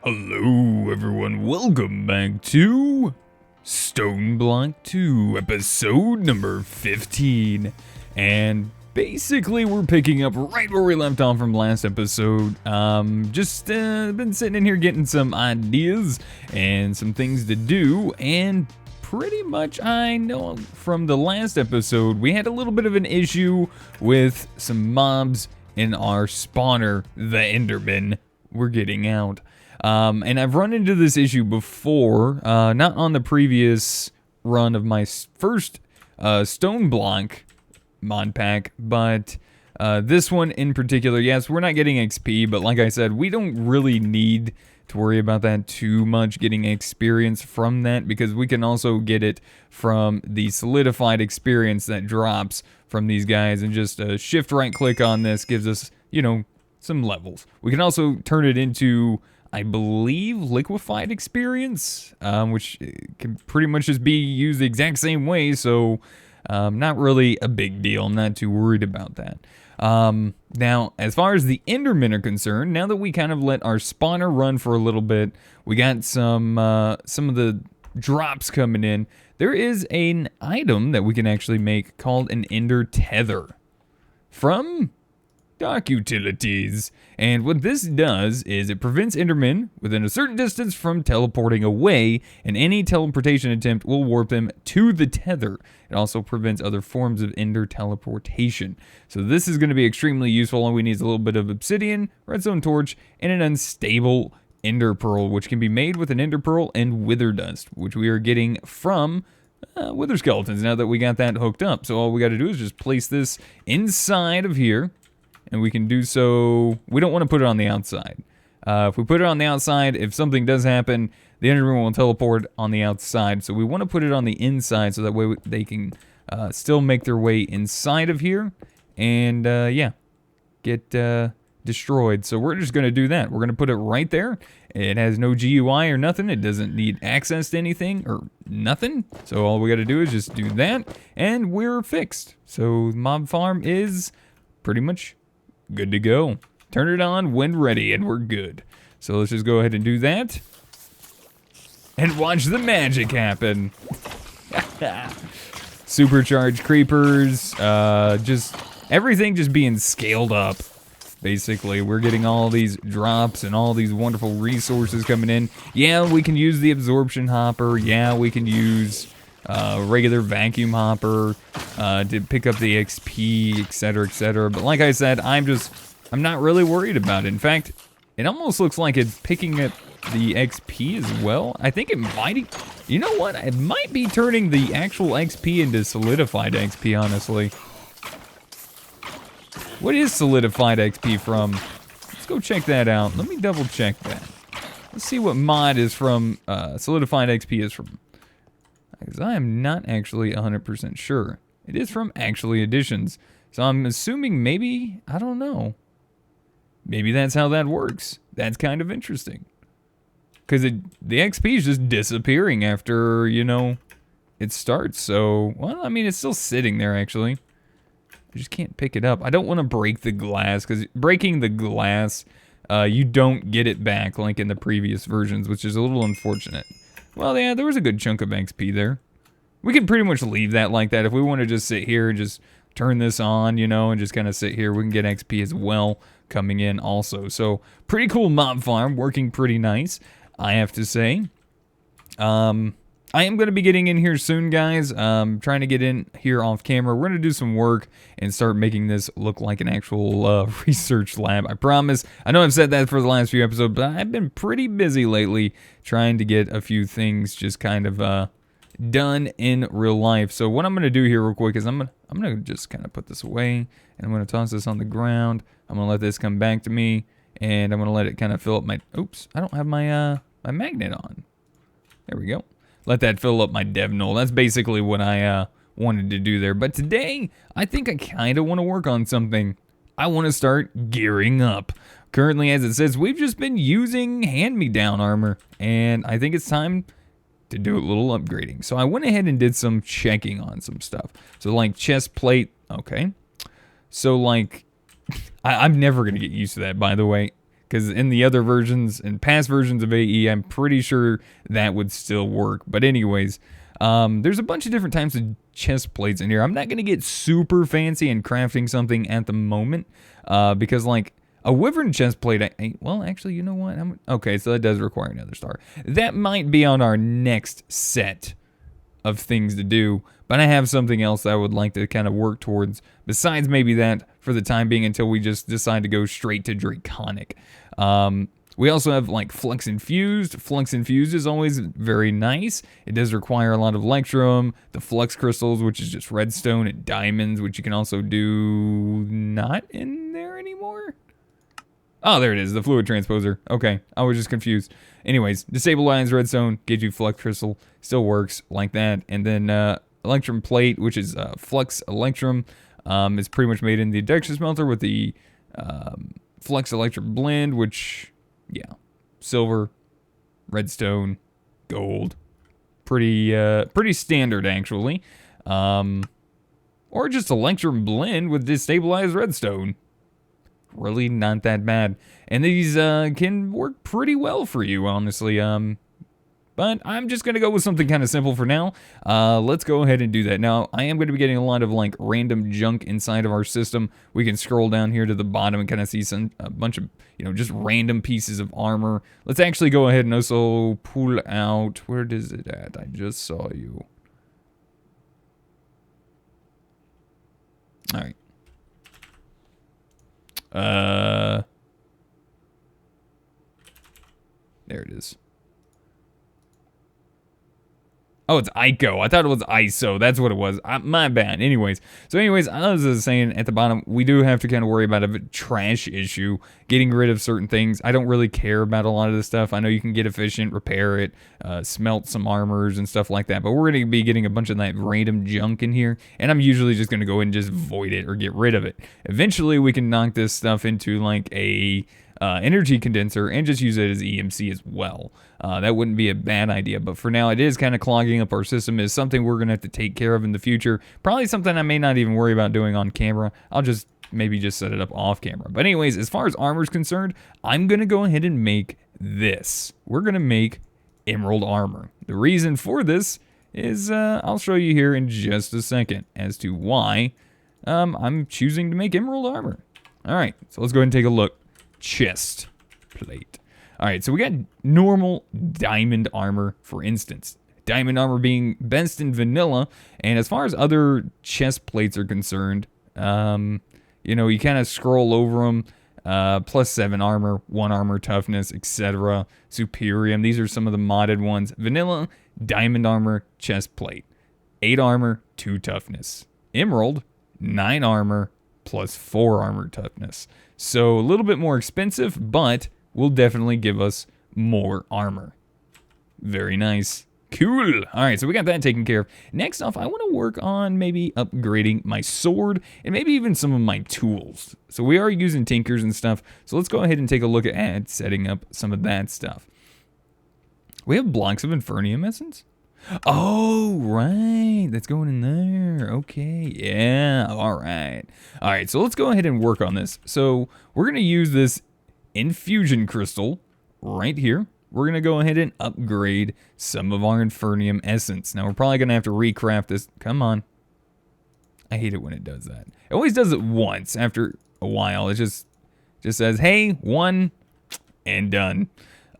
Hello everyone, welcome back to StoneBlock 2, episode number 15. And basically we're picking up right where we left off from last episode. Just been sitting in here getting some ideas and some things to do, and pretty much I know from the last episode we had a little bit of an issue with some mobs in our spawner, the Enderman. We're getting out. And I've run into this issue before, not on the previous run of my first StoneBlock mod pack, but this one in particular. Yes, we're not getting XP, but like I said, we don't really need to worry about that too much, getting experience from that, because we can also get it from the solidified experience that drops from these guys, and just shift right click on this gives us, you know, some levels. We can also turn it into, I believe, liquefied experience, which can pretty much just be used the exact same way, so not really a big deal. I'm not too worried about that. Now, as far as the Endermen are concerned, now that we kind of let our spawner run for a little bit, we got some of the drops coming in. There is an item that we can actually make called an Ender Tether from Dock Utilities, and what this does is it prevents Endermen within a certain distance from teleporting away, and any teleportation attempt will warp them to the tether. It also prevents other forms of Ender teleportation. So this is going to be extremely useful. All we need is a little bit of obsidian, redstone torch, and an unstable Ender Pearl, which can be made with an Ender Pearl and Wither Dust, which we are getting from Wither Skeletons now that we got that hooked up. So all we got to do is just place this inside of here. And we can do so. We don't want to put it on the outside. If we put it on the outside, if something does happen, the Enderman will teleport on the outside. So we want to put it on the inside so that way they can still make their way inside of here. And yeah, get destroyed. So we're just going to do that. We're going to put it right there. It has no GUI or nothing. It doesn't need access to anything or nothing. So all we got to do is just do that. And we're fixed. So mob farm is pretty much good to go. Turn it on when ready and we're good. So let's just go ahead and do that. And watch the magic happen. Supercharged creepers. Just everything just being scaled up. Basically, we're getting all these drops and all these wonderful resources coming in. Yeah, we can use the absorption hopper. Yeah, we can use regular vacuum hopper to pick up the XP, etc., etc. But like I said, I'm not really worried about it. In fact, it almost looks like it's picking up the XP as well. I think it might, you know what? It might be turning the actual XP into solidified XP, honestly. What is solidified XP from? Let's go check that out. Let me double check that. Let's see what mod is from, solidified XP is from. Because I am not actually 100% sure. It is from Actually Editions. So I'm assuming maybe, I don't know. Maybe that's how that works. That's kind of interesting. Because the XP is just disappearing after, you know, it starts. So, well, I mean, it's still sitting there actually. I just can't pick it up. I don't want to break the glass, because breaking the glass, you don't get it back like in the previous versions, which is a little unfortunate. Well, yeah, there was a good chunk of XP there. We can pretty much leave that like that. If we want to just sit here and just turn this on, you know, and just kind of sit here, we can get XP as well coming in also. So, pretty cool mob farm, working pretty nice, I have to say. I am going to be getting in here soon, guys. Trying to get in here off camera. We're going to do some work and start making this look like an actual research lab. I promise. I know I've said that for the last few episodes, but I've been pretty busy lately trying to get a few things just kind of done in real life. So what I'm going to do here real quick is I'm going to just kind of put this away, and I'm going to toss this on the ground. I'm going to let this come back to me, and I'm going to let it kind of fill up my... Oops, I don't have my my magnet on. There we go. Let that fill up my dev null. That's basically what I wanted to do there. But today, I think I kind of want to work on something. I want to start gearing up. Currently, as it says, we've just been using hand-me-down armor, and I think it's time to do a little upgrading. So I went ahead and did some checking on some stuff. So like chest plate, okay. So like, I'm never going to get used to that, by the way. because in the other versions, in past versions of AE, I'm pretty sure that would still work. But anyways, there's a bunch of different types of chest plates in here. I'm not going to get super fancy in crafting something at the moment, because like a wyvern chest plate, well, actually, you know what? Okay, so that does require another star. That might be on our next set of things to do, but I have something else that I would like to kind of work towards besides maybe that for the time being until we just decide to go straight to Draconic. We also have like Flux Infused. Flux Infused is always very nice. It does require a lot of Electrum, the Flux Crystals, which is just redstone, and diamonds, which you can also do not in there anymore. Oh, there it is, the Fluid Transposer. Okay, I was just confused. Anyways, Destabilize Redstone, gives you Flux Crystal, still works like that. And then Electrum Plate, which is Flux Electrum, is pretty much made in the Induction Smelter with the Flux Electrum Blend, which, yeah, silver, redstone, gold. Pretty standard, actually. Or just Electrum Blend with Destabilized Redstone. Really not that bad. And these can work pretty well for you, honestly. But I'm just going to go with something kind of simple for now. Let's go ahead and do that. Now, I am going to be getting a lot of like random junk inside of our system. We can scroll down here to the bottom and kind of see a bunch of, just random pieces of armor. Let's actually go ahead and also pull out, where is it at? I just saw you. All right. There it is. Oh, it's ICO. I thought it was ISO. That's what it was. My bad. Anyways, I was saying at the bottom, we do have to kind of worry about a trash issue, getting rid of certain things. I don't really care about a lot of this stuff. I know you can get efficient, repair it, smelt some armors and stuff like that, but we're going to be getting a bunch of that random junk in here, and I'm usually just going to go and just void it or get rid of it. Eventually, we can knock this stuff into like a energy condenser and just use it as EMC as well. That wouldn't be a bad idea, but for now it is kind of clogging up our system. Is something we're gonna have to take care of in the future. Probably something I may not even worry about doing on camera. I'll just maybe just set it up off camera. But anyways, as far as armor is concerned, I'm gonna go ahead and make this. We're gonna make emerald armor. The reason for this is I'll show you here in just a second as to why I'm choosing to make emerald armor. All right, so let's go ahead and take a look. Chest plate. All right, so we got normal diamond armor, for instance. Diamond armor being best in vanilla, and as far as other chest plates are concerned, you kind of scroll over them. +7 armor, 1 armor toughness, etc. Superium. These are some of the modded ones. Vanilla, diamond armor, chest plate. 8 armor, 2 toughness. Emerald, 9 armor, +4 armor toughness. So a little bit more expensive, but will definitely give us more armor. Very nice. Cool. All right, so we got that taken care of. Next off, I want to work on maybe upgrading my sword and maybe even some of my tools. So we are using tinkers and stuff. So let's go ahead and take a look at setting up some of that stuff. We have blocks of Infernium Essence. Oh, right. That's going in there. Okay. Yeah. All right. All right. So let's go ahead and work on this. So we're going to use this infusion crystal right here. We're going to go ahead and upgrade some of our Infernium Essence. Now, we're probably going to have to recraft this. Come on. I hate it when it does that. It always does it once. After a while, it just says, hey, 1 and done.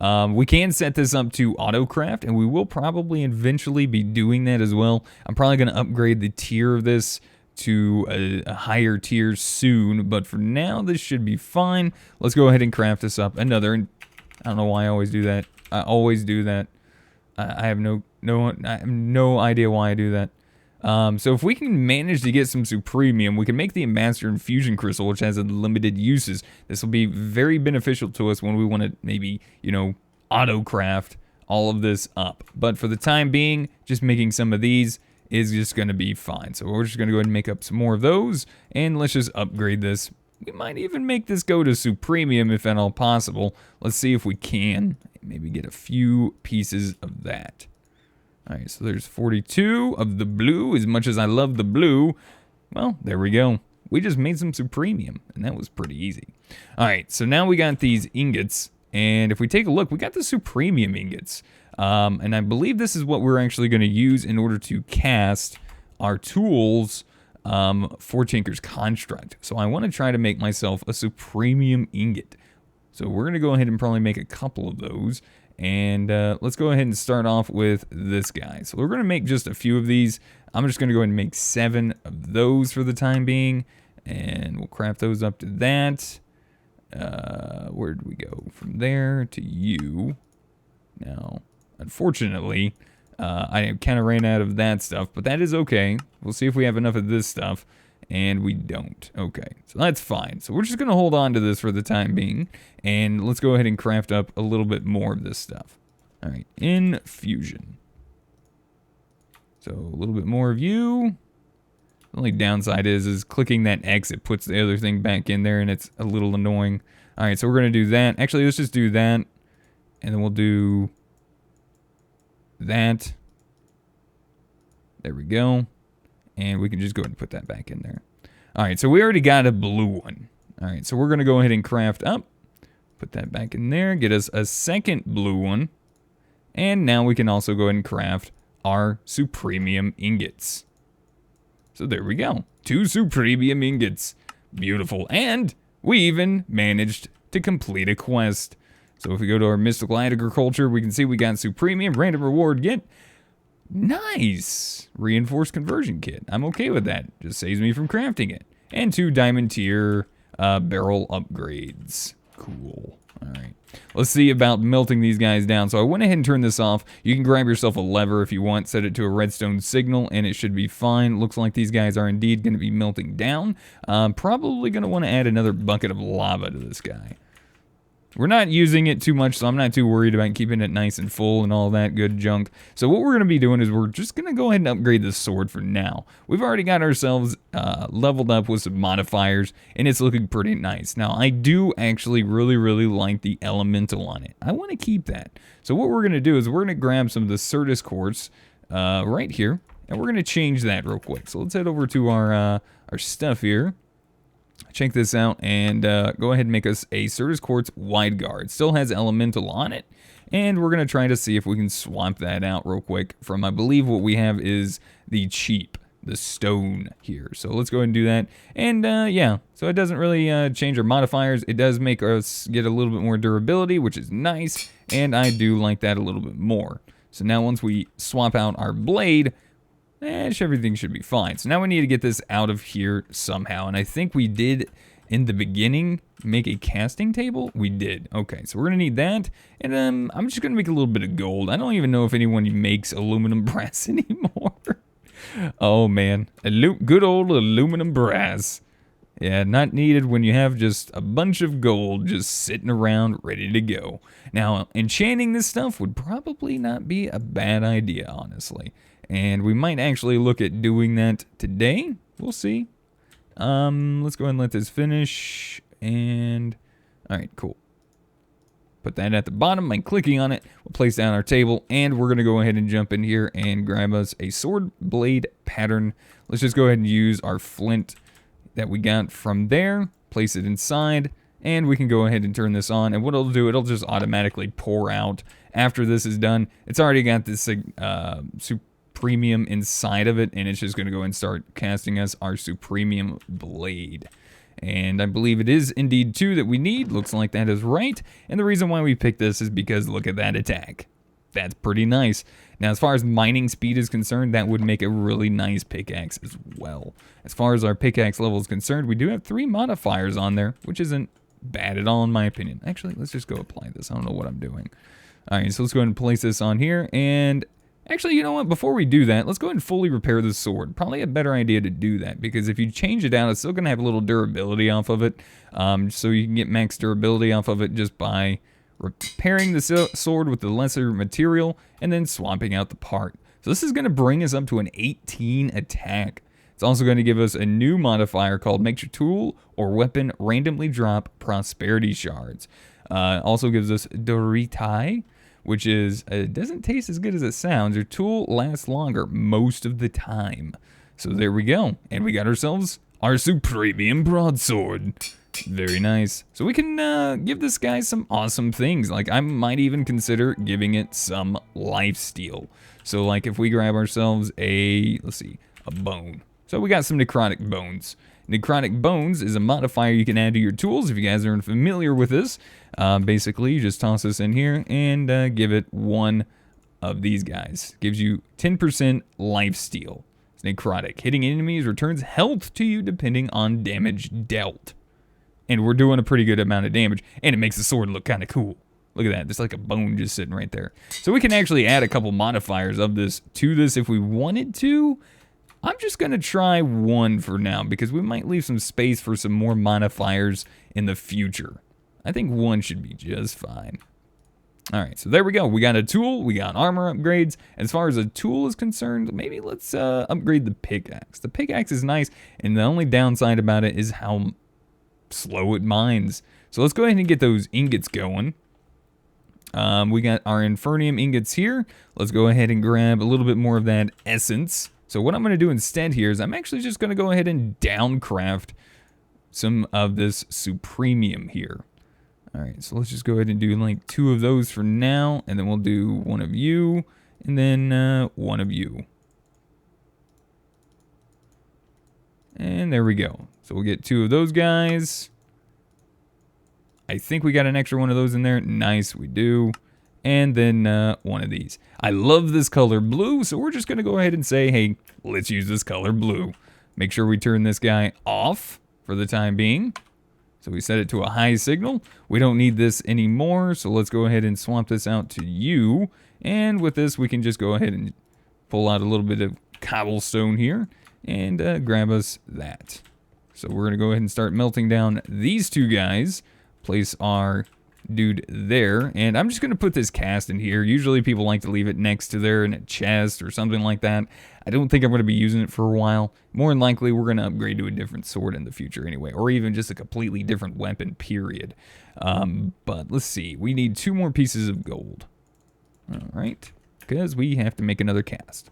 We can set this up to autocraft, and we will probably eventually be doing that as well. I'm probably going to upgrade the tier of this to a higher tier soon, but for now, this should be fine. Let's go ahead and craft this up. Another, I don't know why I always do that. I always do that. I have no idea why I do that. So if we can manage to get some Supremium, we can make the Master Infusion Crystal, which has unlimited uses. This will be very beneficial to us when we want to maybe, auto-craft all of this up. But for the time being, just making some of these is just going to be fine. So we're just going to go ahead and make up some more of those, and let's just upgrade this. We might even make this go to Supremium if at all possible. Let's see if we can. Maybe get a few pieces of that. Alright, so there's 42 of the blue. As much as I love the blue, well, there we go. we just made some supremium, and that was pretty easy. All right, so now we got these ingots, and if we take a look, we got the supremium ingots. And I believe this is what we're actually going to use in order to cast our tools for Tinker's Construct. So I want to try to make myself a supremium ingot. So we're going to go ahead and probably make a couple of those. And let's go ahead and start off with this guy. So we're going to make just a few of these. I'm just going to go ahead and make 7 of those for the time being. And we'll craft those up to that. Where did we go? From there to you. Now, unfortunately, I kind of ran out of that stuff, but that is okay. We'll see if we have enough of this stuff, and we don't. Okay, so that's fine. So we're just going to hold on to this for the time being, and let's go ahead and craft up a little bit more of this stuff. All right, infusion. So a little bit more of you. The only downside is clicking that X, it puts the other thing back in there, and it's a little annoying. All right, so we're going to do that. Actually, let's just do that, and then we'll do that. There we go. And we can just go ahead and put that back in there. All right, so we already got a blue one. All right, so we're going to go ahead and craft up. Put that back in there. Get us a second blue one. And now we can also go ahead and craft our supremium ingots. So there we go. 2 supremium ingots. Beautiful. And we even managed to complete a quest. So if we go to our mystical agriculture, we can see we got supremium, random reward get. Nice. Reinforced conversion kit. I'm okay with that. Just saves me from crafting it. And 2 diamond tier barrel upgrades. Cool. All right. Let's see about melting these guys down. So I went ahead and turned this off. You can grab yourself a lever if you want, set it to a redstone signal, and it should be fine. Looks like these guys are indeed going to be melting down. Probably going to want to add another bucket of lava to this guy. We're not using it too much, so I'm not too worried about keeping it nice and full and all that good junk. So what we're going to be doing is we're just going to go ahead and upgrade this sword for now. We've already got ourselves leveled up with some modifiers, and it's looking pretty nice. Now, I do actually really like the elemental on it. I want to keep that. So what we're going to do is we're going to grab some of the Certus quartz right here, and we're going to change that real quick. So let's head over to our stuff here. Check this out and go ahead and make us a Certus Quartz Wide Guard. Still has Elemental on it, and we're going to try to see if we can swap that out real quick from, I believe what we have is the stone here. So let's go ahead and do that. And yeah, so it doesn't really change our modifiers. It does make us get a little bit more durability, which is nice, and I do like that a little bit more. So now once we swap out our blade, everything should be fine. So now we need to get this out of here somehow. And I think we did, in the beginning, make a casting table. We did. Okay, so we're going to need that. And I'm just going to make a little bit of gold. I don't even know if anyone makes aluminum brass anymore. Oh, man. Good old aluminum brass. Yeah, not needed when you have just a bunch of gold just sitting around ready to go. Now, enchanting this stuff would probably not be a bad idea, honestly. And we might actually look at doing that today. We'll see. Let's go ahead and let this finish. And, all right, cool. Put that at the bottom by clicking on it. We'll place down our table, and we're going to go ahead and jump in here and grab us a sword blade pattern. Let's just go ahead and use our flint that we got from there. Place it inside, and we can go ahead and turn this on. And what it'll do, it'll just automatically pour out after this is done. It's already got this supremium inside of it, and it's just going to go and start casting us our supremium blade. And I believe it is indeed 2 that we need. Looks like that is right. And the reason why we picked this is because look at that attack. That's pretty nice. Now, as far as mining speed is concerned, that would make a really nice pickaxe as well. As far as our pickaxe level is concerned, we do have 3 modifiers on there, which isn't bad at all in my opinion. Actually, let's just go apply this. I don't know what I'm doing. All right, so let's go ahead and place this on here. And actually, you know what? Before we do that, let's go ahead and fully repair the sword. Probably a better idea to do that, because if you change it out, it's still going to have a little durability off of it. So you can get max durability off of it just by repairing the sword with the lesser material and then swapping out the part. So this is going to bring us up to an 18 attack. It's also going to give us a new modifier called makes your tool or weapon randomly drop prosperity shards. Also gives us Doritai, which is, it doesn't taste as good as it sounds. Your tool lasts longer most of the time. So there we go. And we got ourselves our Supremium Broadsword. Very nice. So we can give this guy some awesome things. Like, I might even consider giving it some lifesteal. So, like, if we grab ourselves a, let's see, a bone. So we got some necrotic bones. Necrotic bones is a modifier you can add to your tools if you guys aren't familiar with this. Basically, you just toss this in here and give it one of these guys. Gives you 10% lifesteal. It's necrotic. Hitting enemies returns health to you depending on damage dealt. And we're doing a pretty good amount of damage. And it makes the sword look kind of cool. Look at that. There's like a bone just sitting right there. So we can actually add a couple modifiers of this to this if we wanted to. I'm just going to try one for now because we might leave some space for some more modifiers in the future. I think one should be just fine. Alright, so there we go. We got a tool, we got armor upgrades. As far as a tool is concerned, maybe let's upgrade the pickaxe. The pickaxe is nice, and the only downside about it is how slow it mines. So let's go ahead and get those ingots going. We got our Infernium ingots here. Let's go ahead and grab a little bit more of that essence. So what I'm going to do instead here is I'm actually just going to go ahead and downcraft some of this Supremium here. Alright, so let's just go ahead and do like 2 of those for now, and then we'll do 1 of you, and then 1 of you. And there we go. So we'll get 2 of those guys. I think we got an extra 1 of those in there. Nice, we do. And then 1 of these. I love this color blue, so we're just going to go ahead and say, hey, let's use this color blue. Make sure we turn this guy off for the time being. So we set it to a high signal. We don't need this anymore, so let's go ahead and swap this out to you. And with this, we can just go ahead and pull out a little bit of cobblestone here and grab us that. So we're going to go ahead and start melting down these 2 guys. Place our dude there, and I'm just going to put this cast in here. Usually people like to leave it next to there in a chest or something like that. I don't think I'm going to be using it for a while. More than likely, we're going to upgrade to a different sword in the future anyway, or even just a completely different weapon, period. But let's see. We need 2 more pieces of gold. All right, because we have to make another cast.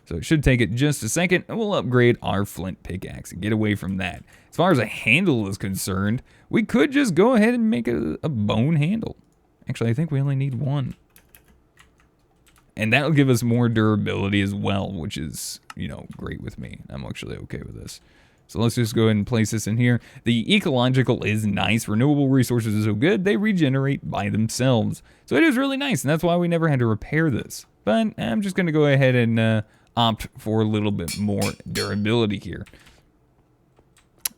So it should take it just a second, and we'll upgrade our flint pickaxe and get away from that. As far as a handle is concerned, we could just go ahead and make a bone handle. Actually, I think we only need 1. And that'll give us more durability as well, which is, you know, great with me. I'm actually okay with this. So let's just go ahead and place this in here. The ecological is nice. Renewable resources are so good, they regenerate by themselves. So it is really nice, and that's why we never had to repair this. But I'm just going to go ahead and opt for a little bit more durability here.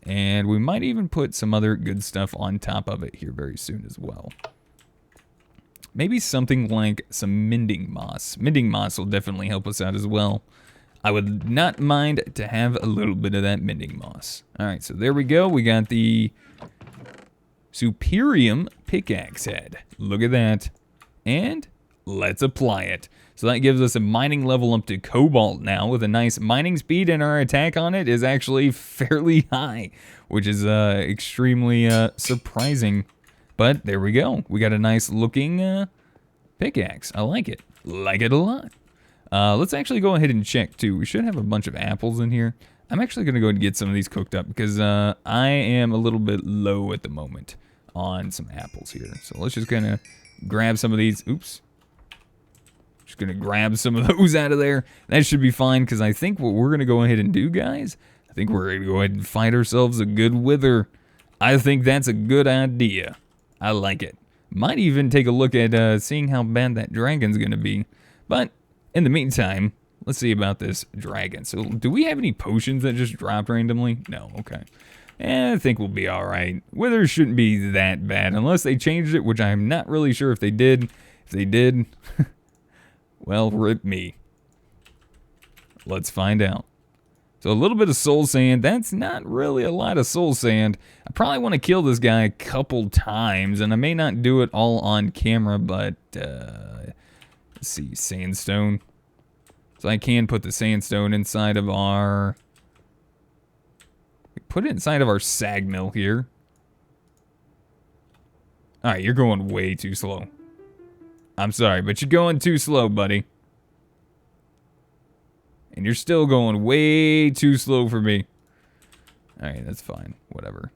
And we might even put some other good stuff on top of it here very soon as well. Maybe something like some mending moss. Mending moss will definitely help us out as well. I would not mind to have a little bit of that mending moss. Alright, so there we go. We got the Supremium pickaxe head. Look at that. And let's apply it. So that gives us a mining level up to cobalt now with a nice mining speed, and our attack on it is actually fairly high, which is extremely surprising. But there we go. We got a nice looking pickaxe. I like it. Like it a lot. Let's actually go ahead and check too. We should have a bunch of apples in here. I'm actually going to go and get some of these cooked up because I am a little bit low at the moment on some apples here. So let's just kind of grab some of these. Oops. Just going to grab some of those out of there. That should be fine because I think what we're going to go ahead and do, guys, I think we're going to go ahead and find ourselves a good wither. I think that's a good idea. I like it. Might even take a look at seeing how bad that dragon's going to be. But in the meantime, let's see about this dragon. So do we have any potions that just dropped randomly? No, okay. I think we'll be alright. Withers shouldn't be that bad unless they changed it, which I'm not really sure if they did. If they did... well, rip me. Let's find out. So a little bit of soul sand. That's not really a lot of soul sand. I probably want to kill this guy a couple times, and I may not do it all on camera, but let's see, sandstone. So I can put the sandstone inside of our... put it inside of our sag mill here. Alright, you're going way too slow. I'm sorry, but you're going too slow, buddy. And you're still going way too slow for me. Alright, that's fine. Whatever.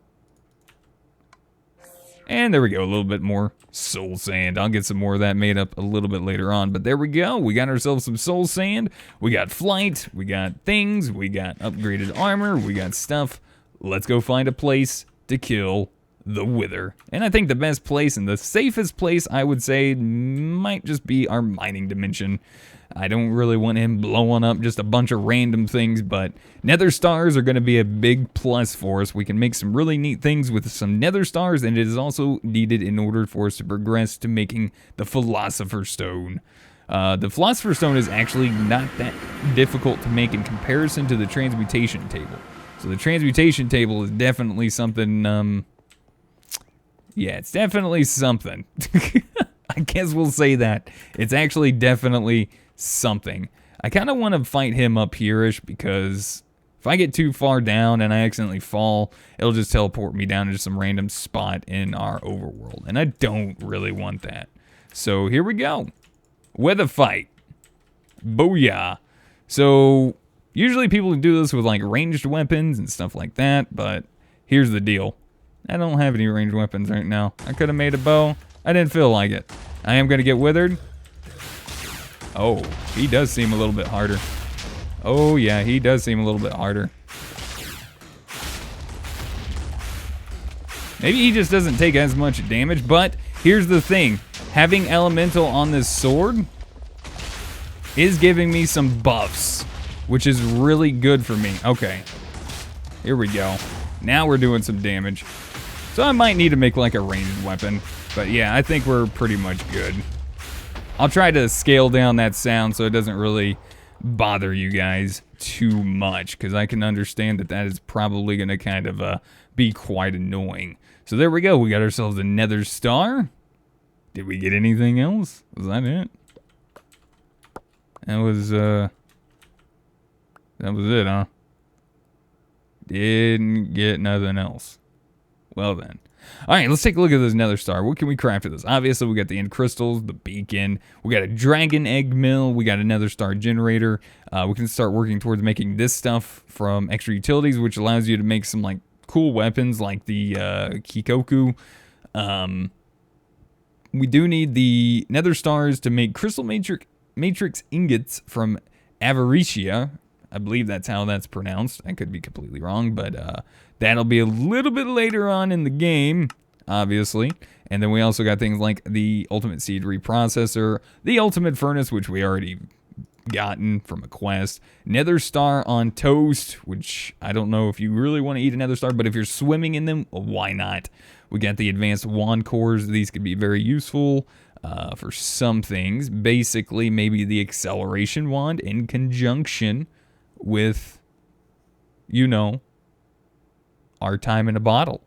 And there we go, a little bit more soul sand. I'll get some more of that made up a little bit later on. But there we go. We got ourselves some soul sand. We got flight. We got things. We got upgraded armor. We got stuff. Let's go find a place to kill the Wither. And I think the best place and the safest place, I would say, might just be our mining dimension. I don't really want him blowing up just a bunch of random things, but nether stars are going to be a big plus for us. We can make some really neat things with some nether stars, and it is also needed in order for us to progress to making the Philosopher's Stone. The Philosopher's Stone is actually not that difficult to make in comparison to the transmutation table. So the transmutation table is definitely something, yeah, it's definitely something. I guess we'll say that. It's actually definitely something. I kind of want to fight him up here-ish because if I get too far down and I accidentally fall, it'll just teleport me down to some random spot in our overworld. And I don't really want that. So here we go. With a fight. Booyah. So usually people do this with like ranged weapons and stuff like that, but here's the deal. I don't have any ranged weapons right now. I could have made a bow. I didn't feel like it. I am going to get withered. Oh, he does seem a little bit harder. Oh yeah, he does seem a little bit harder. Maybe he just doesn't take as much damage, but here's the thing. Having elemental on this sword is giving me some buffs, which is really good for me. Okay, here we go. Now we're doing some damage. So I might need to make like a ranged weapon, but yeah, I think we're pretty much good. I'll try to scale down that sound so it doesn't really bother you guys too much, because I can understand that that is probably going to kind of be quite annoying. So there we go. We got ourselves a nether star. Did we get anything else? Was that it? That was it, huh? Didn't get nothing else. Well then. Alright, let's take a look at this nether star. What can we craft with this? Obviously, we got the end crystals, the beacon, we got a dragon egg mill, we got a nether star generator. We can start working towards making this stuff from extra utilities, which allows you to make some like cool weapons like the Kikoku. We do need the nether stars to make crystal matrix ingots from Avaricia. I believe that's how that's pronounced. I could be completely wrong, but that'll be a little bit later on in the game, obviously. And then we also got things like the ultimate seed reprocessor, the ultimate furnace, which we already gotten from a quest, nether star on toast, which I don't know if you really want to eat a nether star, but if you're swimming in them, well, why not? We got the advanced wand cores. These could be very useful for some things. Basically, maybe the acceleration wand in conjunction with, you know, our time in a bottle.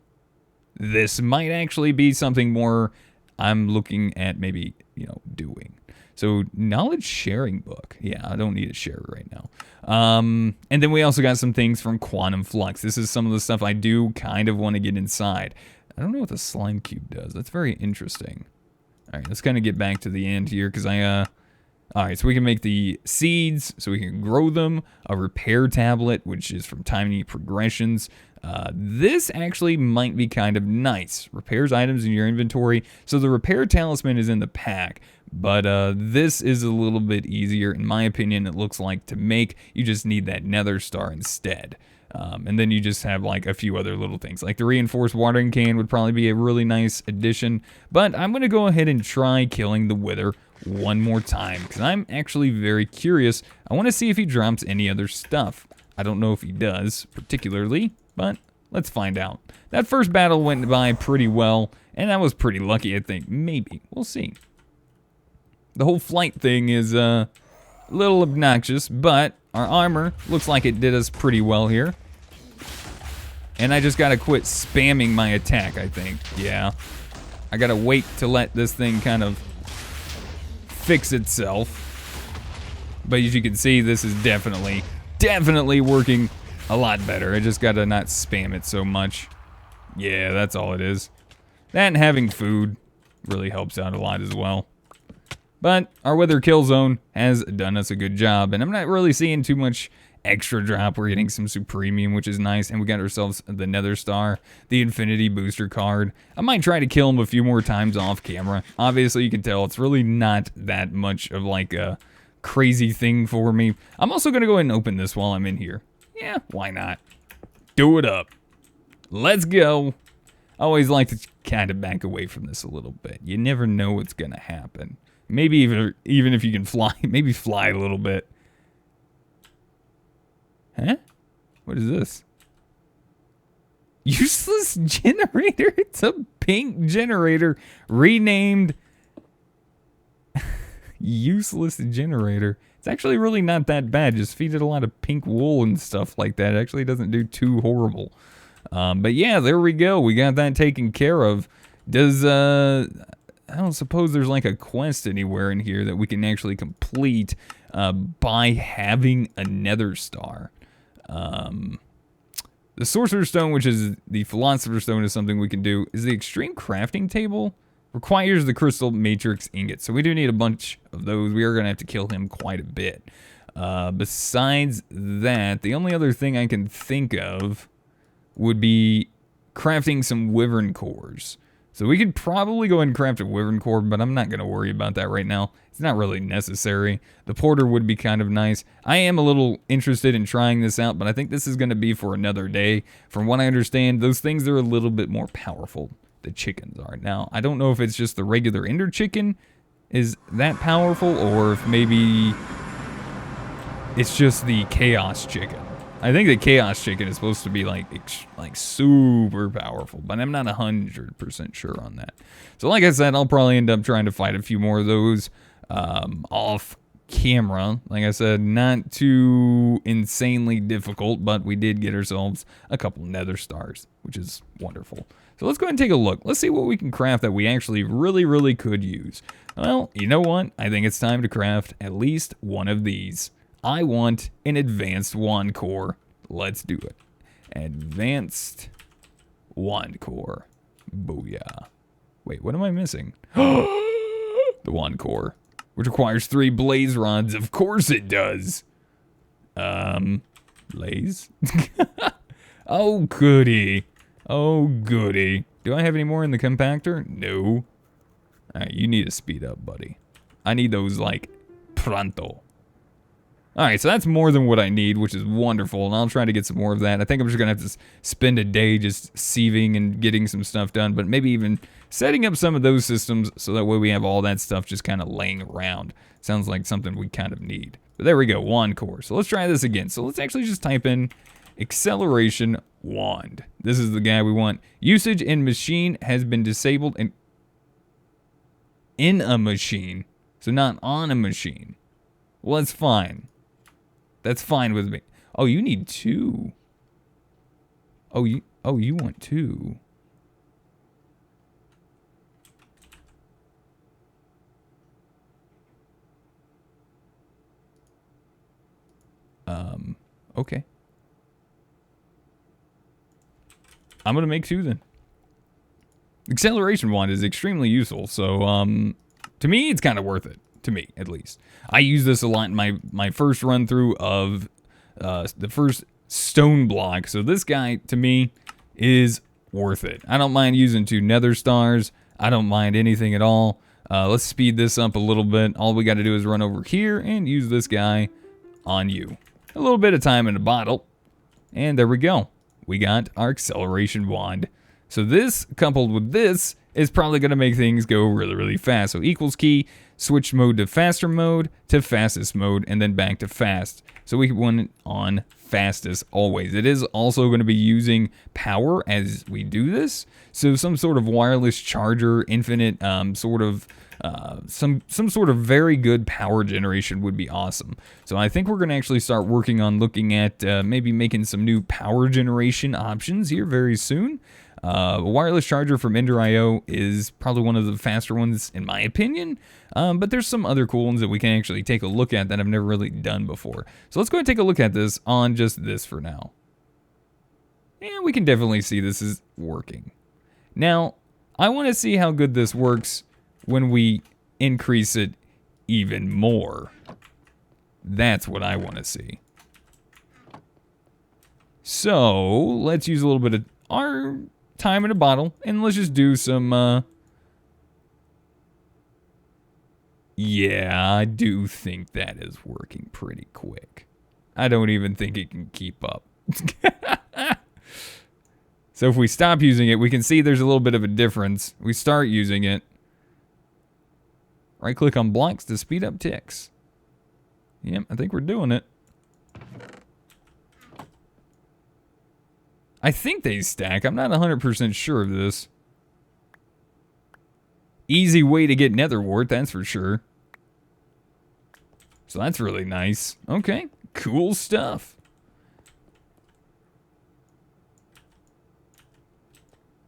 This might actually be something more I'm looking at maybe, you know, doing. So, knowledge sharing book. Yeah, I don't need to share it right now. And then we also got some things from Quantum Flux. This is some of the stuff I do kind of want to get inside. I don't know what the slime cube does. That's very interesting. All right, let's kind of get back to the end here because all right, so we can make the seeds, so we can grow them, a repair tablet, which is from Tiny Progressions. This actually might be kind of nice. Repairs items in your inventory. So the repair talisman is in the pack, but this is a little bit easier, in my opinion, it looks like, to make. You just need that nether star instead. And then you just have like a few other little things. Like the reinforced watering can would probably be a really nice addition. But I'm going to go ahead and try killing the Wither one more time, because I'm actually very curious. I want to see if he drops any other stuff. I don't know if he does particularly, but let's find out. That first battle went by pretty well, and I was pretty lucky, I think. Maybe. We'll see. The whole flight thing is a little obnoxious, but our armor looks like it did us pretty well here. And I just gotta quit spamming my attack, I think. Yeah. I gotta wait to let this thing kind of fix itself. But as you can see, this is definitely working a lot better. I just gotta not spam it so much. Yeah, that's all it is. That and having food really helps out a lot as well. But our Wither kill zone has done us a good job, and I'm not really seeing too much extra drop. We're getting some Supremium, which is nice. And we got ourselves the Nether Star, the Infinity Booster card. I might try to kill him a few more times off camera. Obviously, you can tell it's really not that much of like a crazy thing for me. I'm also going to go ahead and open this while I'm in here. Yeah, why not? Do it up. Let's go. I always like to kind of back away from this a little bit. You never know what's going to happen. Maybe even if you can fly, maybe fly a little bit. Huh? What is this? Useless generator? It's a pink generator renamed useless generator. It's actually really not that bad. Just feed it a lot of pink wool and stuff like that. It actually doesn't do too horrible. But yeah, there we go. We got that taken care of. Does, I don't suppose there's like a quest anywhere in here that we can actually complete by having a Nether Star. The Sorcerer's Stone, which is the Philosopher's Stone, is something we can do. Is the Extreme Crafting Table? Requires the Crystal Matrix Ingot. So we do need a bunch of those. We are going to have to kill him quite a bit. Besides that, the only other thing I can think of would be crafting some Wyvern cores. So we could probably go ahead and craft a Wyvern core, but I'm not going to worry about that right now. It's not really necessary. The Porter would be kind of nice. I am a little interested in trying this out, but I think this is going to be for another day. From what I understand, those things are a little bit more powerful. The chickens are. Now, I don't know if it's just the regular Ender chicken is that powerful, or if maybe it's just the Chaos chicken. I think the Chaos chicken is supposed to be like super powerful, but I'm not 100% sure on that. So like I said, I'll probably end up trying to fight a few more of those off camera. Like I said, not too insanely difficult, but we did get ourselves a couple Nether Stars, which is wonderful. So let's go ahead and take a look. Let's see what we can craft that we actually really could use. Well, you know what? I think it's time to craft at least one of these. I want an advanced wand core. Let's do it. Advanced wand core. Booyah. Wait, what am I missing? The wand core, which requires 3 blaze rods. Of course it does. Blaze? Oh, goody. Oh, goody. Do I have any more in the compactor? No. Alright, you need to speed up, buddy. I need those, like, pronto. Alright, so that's more than what I need, which is wonderful, and I'll try to get some more of that. I think I'm just going to have to spend a day just sieving and getting some stuff done, but maybe even setting up some of those systems so that way we have all that stuff just kind of laying around. Sounds like something we kind of need. But there we go, wand core. So let's try this again. So let's actually just type in acceleration wand. This is the guy we want. Usage in machine has been disabled in a machine, so not on a machine. Well, that's fine. That's fine with me. Oh, you need 2. Oh, you want 2. Okay. I'm gonna make 2 then. Acceleration wand is extremely useful, so to me it's kind of worth it. To me, at least. I use this a lot in my first run through of the first StoneBlock. So this guy, to me, is worth it. I don't mind using 2 Nether Stars. I don't mind anything at all. Let's speed this up a little bit. All we got to do is run over here and use this guy on you. A little bit of time in a bottle. And there we go. We got our acceleration wand. So this, coupled with this, is probably going to make things go really fast. So equals key, switch mode to faster mode, to fastest mode, and then back to fast. So we want it on fastest always. It is also going to be using power as we do this. So some sort of wireless charger, infinite some sort of very good power generation would be awesome. So I think we're going to actually start working on looking at maybe making some new power generation options here very soon. A wireless charger from Ender.io is probably one of the faster ones in my opinion, but there's some other cool ones that we can actually take a look at that I've never really done before. So let's go and take a look at this on just this for now. And we can definitely see this is working. Now, I want to see how good this works when we increase it even more. That's what I want to see. So let's use a little bit of our time in a bottle, and let's just do some, yeah, I do think that is working pretty quick. I don't even think it can keep up. So if we stop using it, we can see there's a little bit of a difference. We start using it. Right click on blocks to speed up ticks. Yep, I think we're doing it. I think they stack. I'm not 100% sure of this. Easy way to get nether wart, that's for sure. So that's really nice. Okay, cool stuff.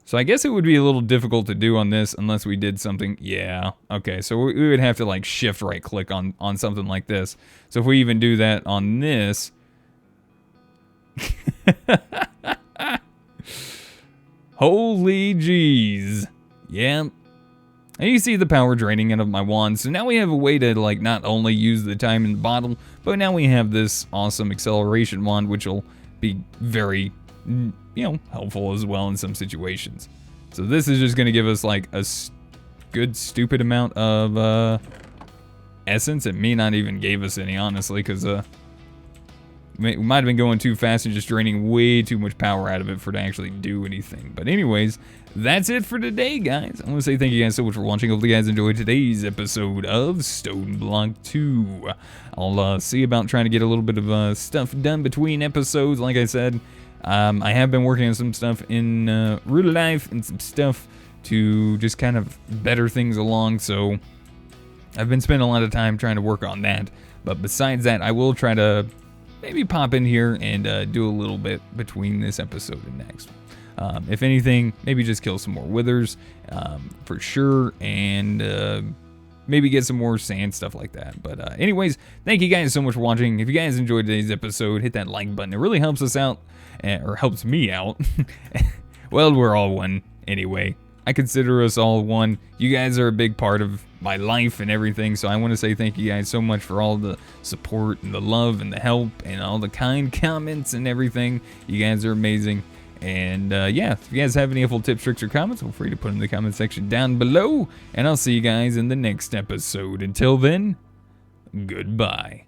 So I guess it would be a little difficult to do on this unless we did something. Yeah, okay, so we would have to like shift right click on something like this. So if we even do that on this. Holy jeez. Yeah. And you see the power draining out of my wand. So now we have a way to like not only use the time in the bottle, but now we have this awesome acceleration wand, which will be very, helpful as well in some situations. So this is just going to give us like a good stupid amount of essence. It may not even gave us any, honestly, because we might have been going too fast and just draining way too much power out of it for it to actually do anything. But anyways, that's it for today, guys. I want to say thank you guys so much for watching. Hopefully you guys enjoyed today's episode of StoneBlock 2. I'll see about trying to get a little bit of stuff done between episodes. Like I said, I have been working on some stuff in real life and some stuff to just kind of better things along. So I've been spending a lot of time trying to work on that. But besides that, I will try to maybe pop in here and do a little bit between this episode and next. If anything, maybe just kill some more withers for sure, and maybe get some more sand, stuff like that. But anyways, thank you guys so much for watching. If you guys enjoyed today's episode, hit that like button. It really helps us out, or helps me out. Well, we're all one anyway. I consider us all one. You guys are a big part of my life and everything, so I want to say thank you guys so much for all the support and the love and the help and all the kind comments and everything. You guys are amazing. And yeah, if you guys have any helpful tips, tricks, or comments, feel free to put them in the comment section down below. And I'll see you guys in the next episode. Until then, goodbye.